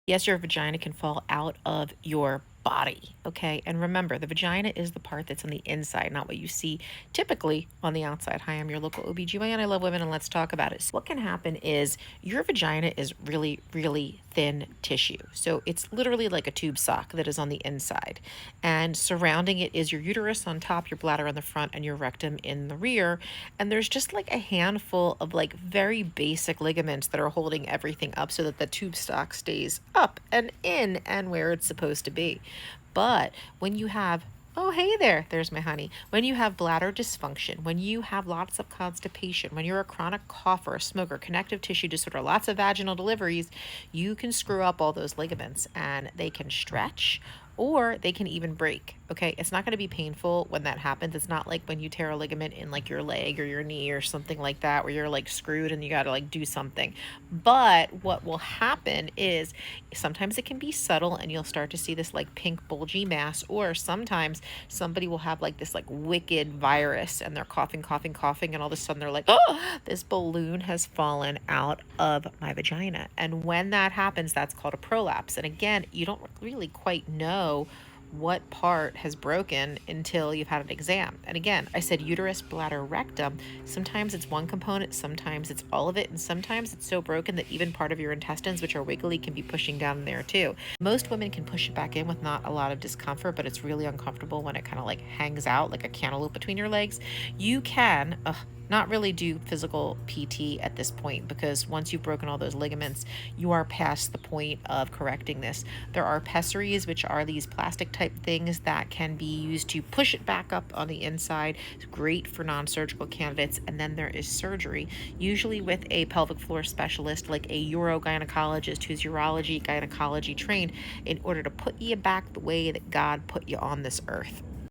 Yes, your vagina can fall out of your body. Okay. And remember, the vagina is the part that's on the inside, not what you see typically on the outside. Hi, I'm your local OBGYN. I love women and let's talk about it. So what can happen is your vagina is really, really thin tissue. So it's literally like a tube sock that is on the inside. And surrounding it is your uterus on top, your bladder on the front, and your rectum in the rear. And there's just like a handful of like very basic ligaments that are holding everything up so that the tube stock stays up and in and where it's supposed to be. But when you have Oh, hey there. There's my honey. When you have bladder dysfunction, when you have lots of constipation, when you're a chronic cougher, a smoker, connective tissue disorder, lots of vaginal deliveries, you can screw up all those ligaments and they can stretch or they can even break. Okay. It's not going to be painful when that happens. It's not like when you tear a ligament in like your leg or your knee or something like that, where you're like screwed and you got to like do something. But what will happen is sometimes it can be subtle and you'll start to see this like pink bulgy mass, or sometimes somebody will have like this like wicked virus and they're coughing, coughing, coughing, and all of a sudden they're like, oh, this balloon has fallen out of my vagina. And when that happens, that's called a prolapse. And again, you don't really quite know what part has broken until you've had an exam. And again, I said uterus, bladder, rectum. Sometimes it's one component, sometimes it's all of it, and sometimes it's so broken that even part of your intestines, which are wiggly, can be pushing down there too. Most women can push it back in with not a lot of discomfort, but it's really uncomfortable when it kind of like hangs out like a cantaloupe between your legs. You can, not really do physical PT at this point, because once you've broken all those ligaments, you are past the point of correcting this. There are pessaries, which are these plastic type things that can be used to push it back up on the inside. It's great for non-surgical candidates. And then there is surgery, usually with a pelvic floor specialist like a urogynecologist who's urology, gynecology trained, in order to put you back the way that God put you on this earth.